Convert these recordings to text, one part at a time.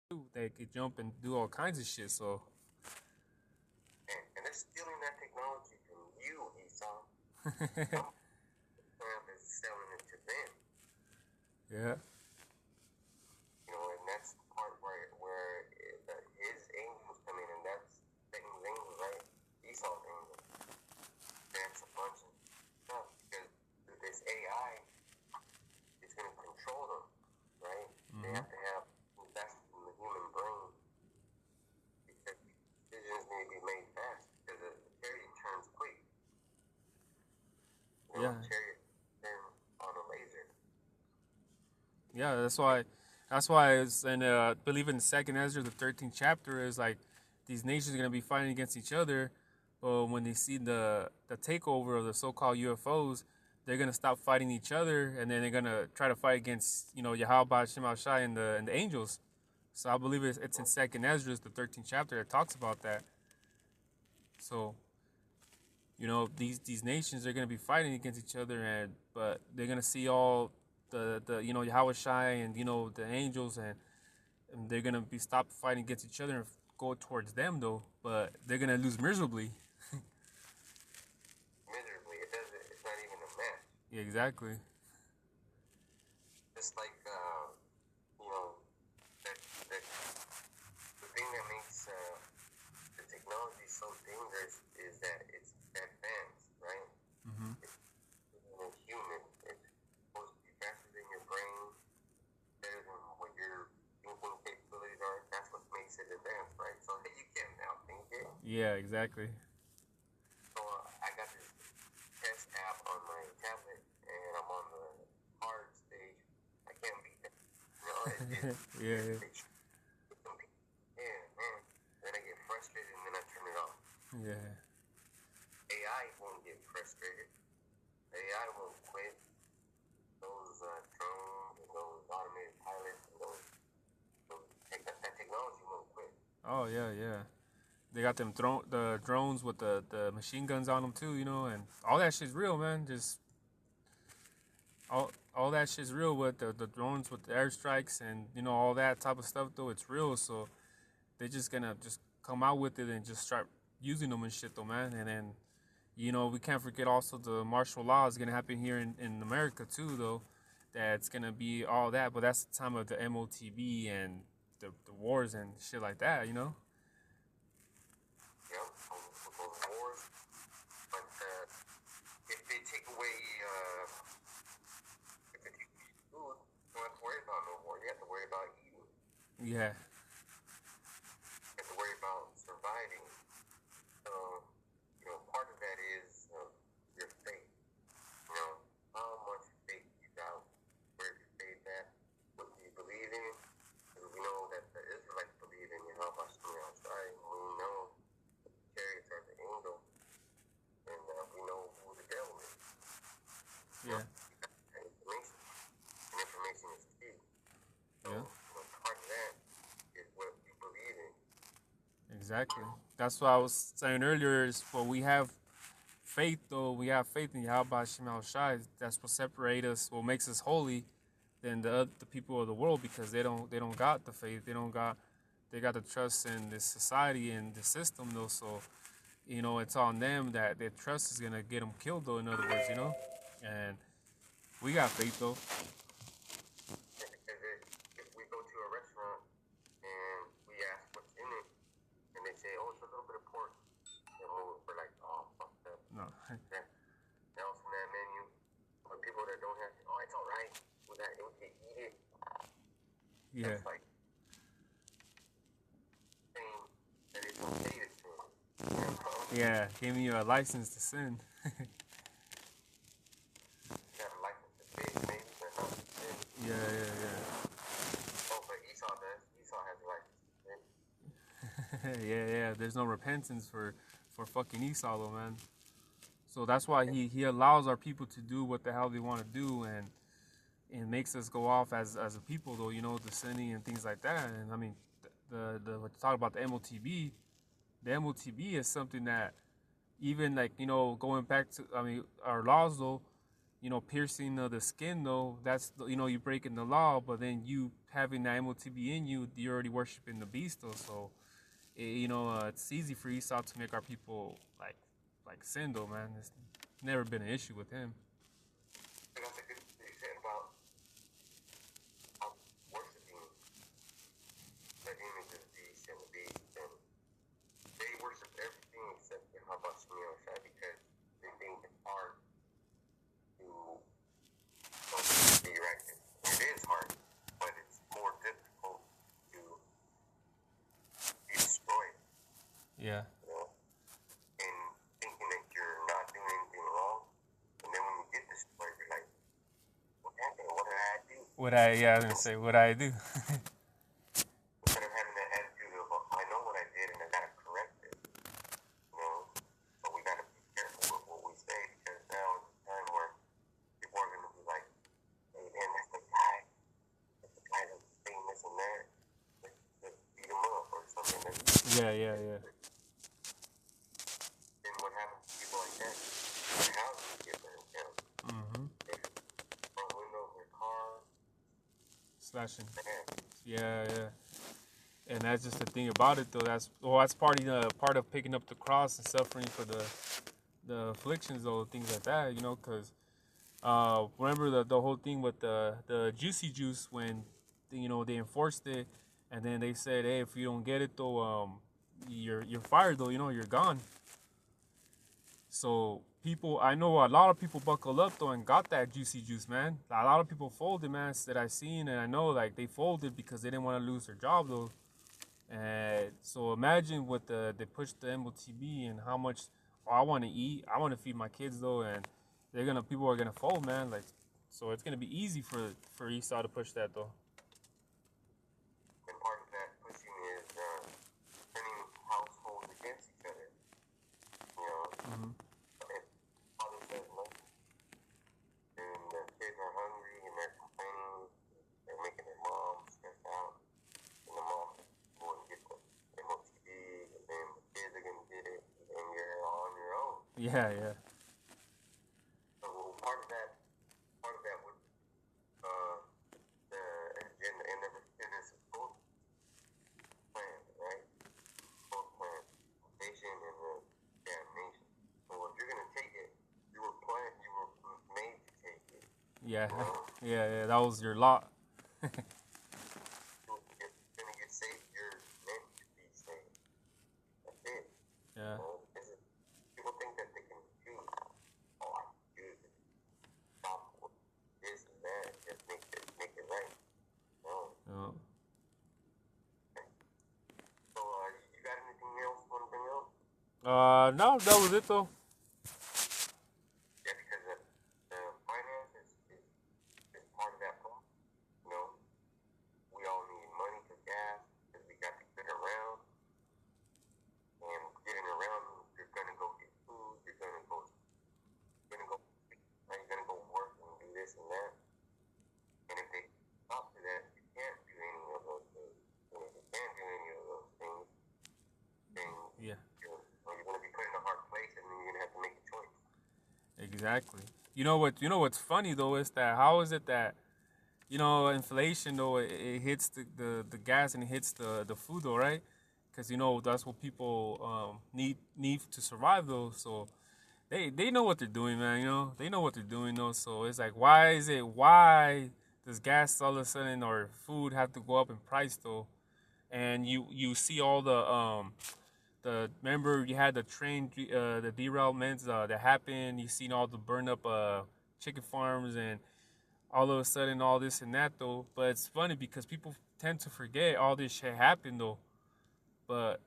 They could jump and do all kinds of shit. So And they're stealing that technology from you, Esau. Trump is selling it to them. yeah, And that's the part where his angels come in, and that's Satan's angels, right? Esau's angels. That's a bunch of stuff because this AI is going to control them, right? They have to have invest in the human brain because decisions need to be made fast because the chariot turns quick. yeah, Chariot turns on a laser. yeah. That's why it's and I believe in the second Ezra, the 13th chapter is like these nations are gonna be fighting against each other, but when they see the takeover of the so-called UFOs, they're gonna stop fighting each other, and then they're gonna try to fight against Yahweh Shema Shai and the angels. So I believe it's in Second Ezra, the 13th chapter that talks about that. So these nations are gonna be fighting against each other, but they're gonna see all the Yahweh Shai and the angels, and they're gonna be stopped fighting against each other and go towards them though, but they're gonna lose miserably. Miserably, it doesn't. It's not even a match. Yeah, exactly. Just like that the thing that makes the technology so dangerous is that it's advanced, right? Mm-hmm. It's human. It's supposed to be faster than your brain, better than what your thinking capabilities are. That's what makes it advanced, right? So that you can't outthink it. Yeah, exactly. So I got this test app on my tablet, and I'm on the hard stage. I can't beat that. Yeah, yeah, Yeah, man. Then I get frustrated, and then I turn it off. yeah. AI won't get frustrated. AI won't quit. Those drones and those automated pilots and that technology won't quit. Oh yeah, yeah. They got the drones with the machine guns on them too, and all that shit's real, man. Just all that shit's real with the drones with the airstrikes and all that type of stuff though. It's real, so they're just gonna just come out with it and just start using them and shit though, man. And then we can't forget also the martial law is gonna happen here in America too, though. That's gonna be all that, but that's the time of the MOTB and the wars and shit like that. Yeah, those wars. But if they take away, if they take away food, you don't have to worry about no war. You have to worry about eating. Yeah, You have to worry about surviving. So, part of that is your faith. How much faith you got, where your faith at, what do you believe in? Because we know that the Israelites believe in Yahweh Hashem outside, and we know the chariots are the angel, and we know who the devil is. yeah, Information. And information is key. So, yeah, part of that is what we believe in. exactly. That's what I was saying earlier. Is we have faith though. We have faith in Yahweh Shema Shai. That's what separates us. What makes us holy than the people of the world because they don't got the faith. They got the trust in this society and the system though. So it's on them that their trust is gonna get them killed though. In other words. And we got faith though. Because if we go to a restaurant and we ask what's in it, and they say, oh, it's a little bit of pork, and we're like, oh, fuck that. No. Else in that menu. But people that don't have, oh, it's all right. We can eat it. Yeah. That's like saying that it's okay to sin. Yeah. Giving you a license to sin. You have a license to fish, maybe, but not to sin. Yeah, yeah, yeah. Oh, but Esau does. Esau has a license to sin. Yeah, yeah. There's no repentance for fucking Esau though, man. So that's why he allows our people to do what the hell they want to do and makes us go off as a people though, the sinning and things like that. And I mean, the what you talk about the MOTB is something that even like going back to our laws though, piercing the skin though, that's you breaking the law, but then you having that MOTB in you, you're already worshiping the beast, though. So, it's easy for Esau to make our people like sin, though, man. It's never been an issue with him. And that's a good thing you said about worshiping the image of the beast and the beast. And they worship everything except for Habashmiosha because they think it's hard to be erected. It is hard, but it's more difficult to be destroyed. Yeah. You know? And thinking that you're not doing anything wrong. And then when you get destroyed, you're like, what happened? What did I do? I was gonna say, what I do? Instead of having that attitude of, I know what I did and I gotta correct it. You know? So we gotta be careful with what we say because now is the time where people are gonna be like, hey man, that's the guy that's saying this and that. Let's beat him up or something. Yeah. Then what happens to people like that? Their houses get burned down. Mm-hmm. They front windows, their car. Slashing. Man. Yeah. And that's just the thing about it, though. That's part of picking up the cross and suffering for the afflictions, though, things like that. Because remember the whole thing with the juicy juice when they enforced it, and then they said, hey, if you don't get it, though, you're fired, though. You're gone. So I know a lot of people buckled up though and got that juicy juice, man. A lot of people folded, man, that I've seen, and I know like they folded because they didn't want to lose their job though. And so imagine what they pushed the MOTB and how much I want to eat. I want to feed my kids though, and people are gonna fold, man. Like, so it's gonna be easy for Esau to push that though. And part of that pushing is turning households against each other. You know, Mm-hmm. if father says no, and the kids are hungry and they're complaining, they're making their mom stressed out, and the mom going to get the MOTD, and then the kids are going to get it, and you're on your own. Yeah. So part of that would the agenda, and it's both plans, right? Both plans, nation and the damnation. So if you're gonna take it, you were made to take it. Yeah. You know? Yeah. That was your lot. If you're gonna get saved, you're meant to be saved. That's it. Yeah. You know? People think that they can choose. Oh, I can choose it. Stop this and that. Just make it right. No. Oh. So, you got anything else you want to bring up? No, that was it though. Yeah, because the finances is part of that problem. You know, we all need money for gas because we got to get around. And getting around, you're gonna go get food. You're gonna go work and do this and that. And if they stop to that, you can't do any of those things. And if you can't do any of those things, then Yeah. you're gonna be put in a hard place, and then you're gonna have to make a choice. Exactly. You know what's funny though is that how is it that inflation though it hits the gas and it hits the food though, right? Because that's what people need to survive though. So they know what they're doing, man. They know what they're doing though. So it's like why does gas all of a sudden or food have to go up in price though? And you see all remember you had the train the derailments that happened. You seen all the burned up chicken farms and all of a sudden all this and that though. But it's funny because people tend to forget all this shit happened though. But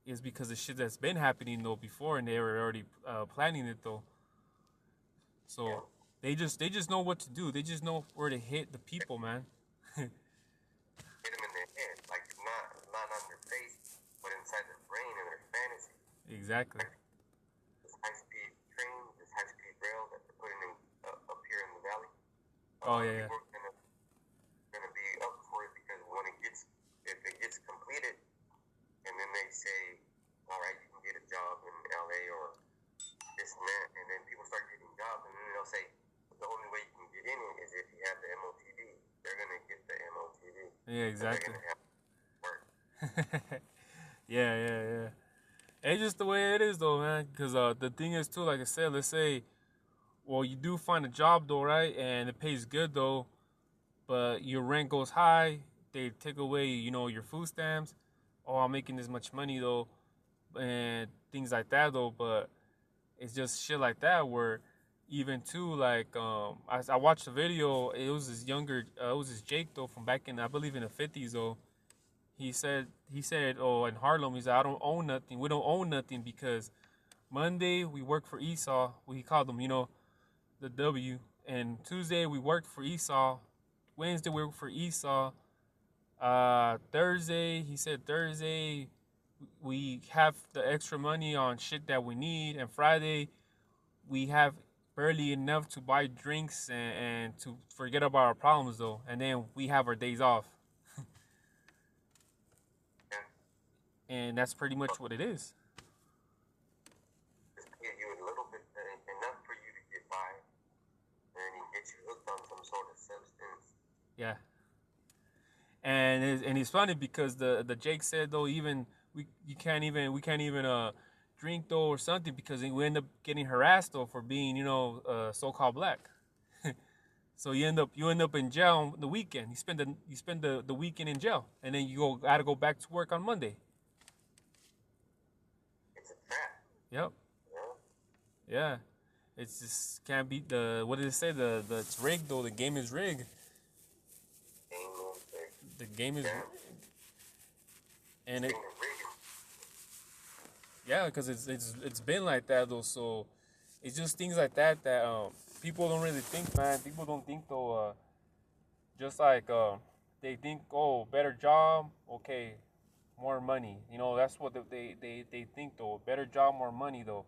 it's because of shit that's been happening though before, and they were already planning it though. So they just know what to do. They just know where to hit the people, man. Hit them in their head, like not on their face, but inside their brain and their fantasy. Exactly. This high-speed train, this high-speed rail that they're putting in up here in the valley. Oh yeah. People are gonna be up for it because if it gets completed, and then they say, all right, you can get a job in LA or this and that, and then people start getting jobs, and then they'll say the only way you can get in it is if you have the MOTB. They're gonna get the MOTB. Yeah, and they're exactly. gonna have work. Yeah, yeah, yeah. It's just the way it is, though, man. Because the thing is, too, like I said, let's say, well, you do find a job, though, right? And it pays good, though, but your rent goes high. They take away, your food stamps. Oh, I'm making this much money, though, and things like that, though. But it's just shit like that where even too like I watched a video. It was this younger it was this Jake though from back in I believe in the 50s though. He said oh in Harlem he said I don't own nothing. We don't own nothing because Monday we work for Esau. Well, he called them the W. And Tuesday we worked for Esau. Wednesday we worked for Esau. Thursday he said Thursday we have the extra money on shit that we need, and Friday we have barely enough to buy drinks and to forget about our problems though, and then we have our days off, Yeah. and that's pretty much what it is. Just give you a little bit, enough for you to get by, and he gets you hooked on some sort of substance. Yeah, and it's funny because the Jake said though even we can't even drink though or something because we end up getting harassed though for being so-called black. So you end up in jail on the weekend. You spend the weekend in jail, and then you gotta go back to work on Monday. It's a trap. Yep. You know? Yeah. It's just can't beat the what did it say? The it's rigged though. The game is rigged. The game is, Yeah. and it Thing is rigged. yeah, because it's been like that though. So it's just things like that that people don't really think, man. People don't think though. Just like they think, oh, better job, okay, more money. That's what they think though. Better job, more money though.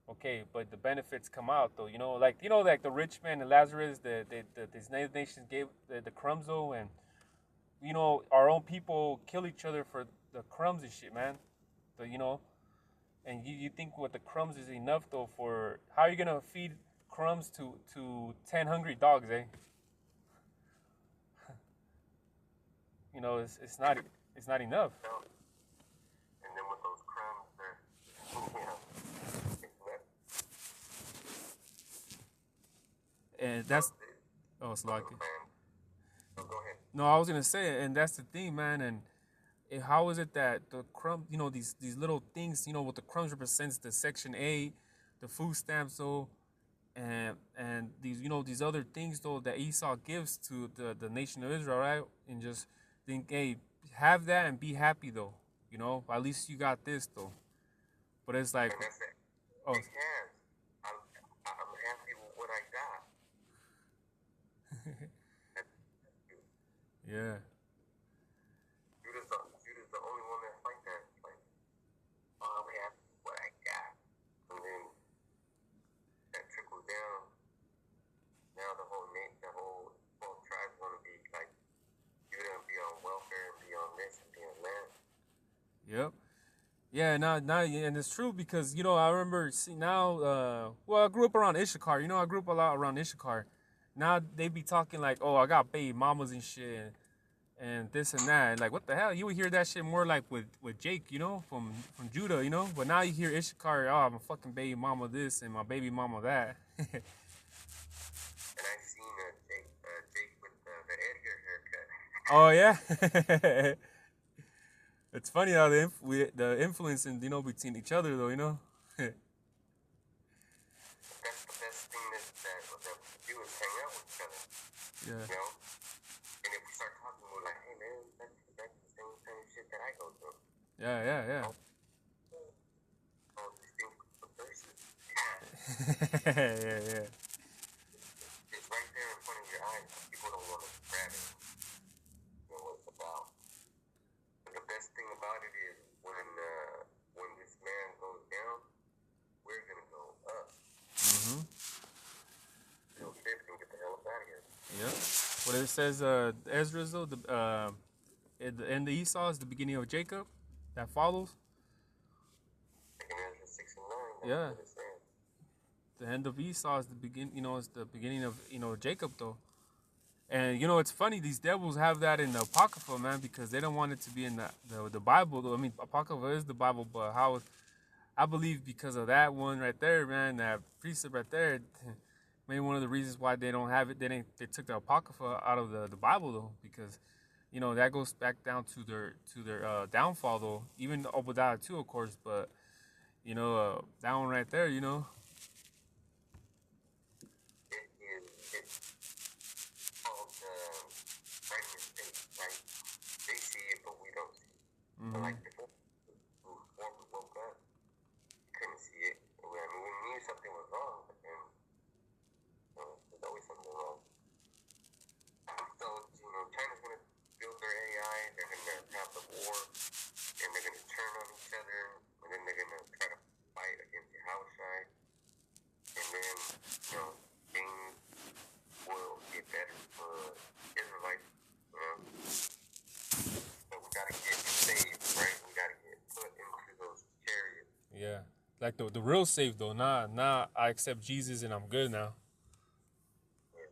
Okay, but the benefits come out though. Like the rich man and Lazarus, these nations gave the crumbs though, and our own people kill each other for the crumbs and shit, man. And you think what the crumbs is enough though for how are you gonna feed crumbs to 10 hungry dogs, eh? It's not enough. So, and then with those crumbs, it's not. And that's oh, it's So like the plan. So go ahead. no, I was gonna say, and that's the thing, man. And how is it that the crumb, these little things, what the crumbs represents the Section 8, the food stamps, though, and these other things though that Esau gives to the nation of Israel, right? And just think, hey, have that and be happy though, at least you got this though. But it's like, And that's it. oh, It has. I'm happy with what I got. yeah, Judah's the only one that's like that. Like, oh, I'm happy with what I got. And then that trickles down. Now the whole 12 tribes want to be like Judah and be on welfare and be on this and be on that. yep. Yeah, now, and it's true because I remember now. Well, I grew up around Issachar. I grew up a lot around Issachar. Now they be talking like, oh, I got baby mamas and shit, and this and that. And like, what the hell? You would hear that shit more like with Jake, from Judah, But now you hear Issachar, oh, I'm a fucking baby mama this and my baby mama that. And I seen Jake with the Edgar haircut. Oh yeah. It's funny how the influence in between each other though, That's the best thing that we do is hang out with each other. Yeah. And if we start talking, we're like, hey man, that's the same kind of shit that I go through. Yeah. All these things with verses. Yeah. It's right there in front of your eyes. People don't want to grab it. What it's about. But the best thing about it is when this man goes down, we're gonna go up. Mhm. They're gonna get the hell up out of here. Yeah. What it says, Ezra's though, at the end of Esau is the beginning of Jacob. That follows. Like in Ezra 6 and 9. That's Yeah. what it's saying. The end of Esau is the begin. It's the beginning of Jacob though. And you know, it's funny, these devils have that in the Apocrypha, man, because they don't want it to be in the Bible. Though I mean, Apocrypha is the Bible, but how I believe because of that one right there, man, that precept right there, maybe one of the reasons why they don't have it, they took the Apocrypha out of the Bible though, because you know that goes back down to their downfall though. Even Obadiah too, of course, but you know that one right there, you know. It's called writing mistake, right? They see it, but we don't see it. But like before we woke up, we couldn't see it. I mean, we knew something was wrong, but then there's always something wrong. So, you know, China's going to build their AI, they're going to have the war, and they're going to turn on each other, and then they're going to try to fight against the house side, and then, you know, things will get better for Israelites, you know. So we got to get saved, right? We got to get put into those chariots. Yeah, like the real safe though, not I accept Jesus and I'm good now. Yeah,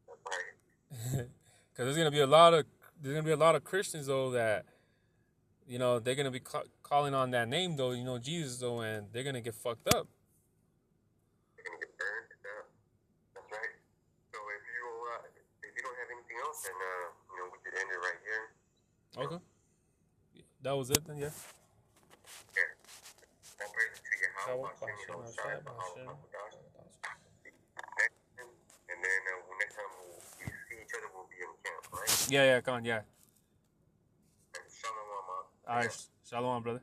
that's right. Because there's gonna be a lot of Christians though that you know they're gonna be calling on that name though, you know, Jesus though, and they're gonna get fucked up. They're going to get burned. That's right. So if you don't have anything else, then you know, we could end it right here. Okay, that was it then. Yeah. Yeah. All praises to Yahweh, Hashem, Yahushai, Bahá'u'lláh, and then next time we see each other, we'll be in camp, right? Yeah, come on, yeah. Shalom, All right, shalom, brother.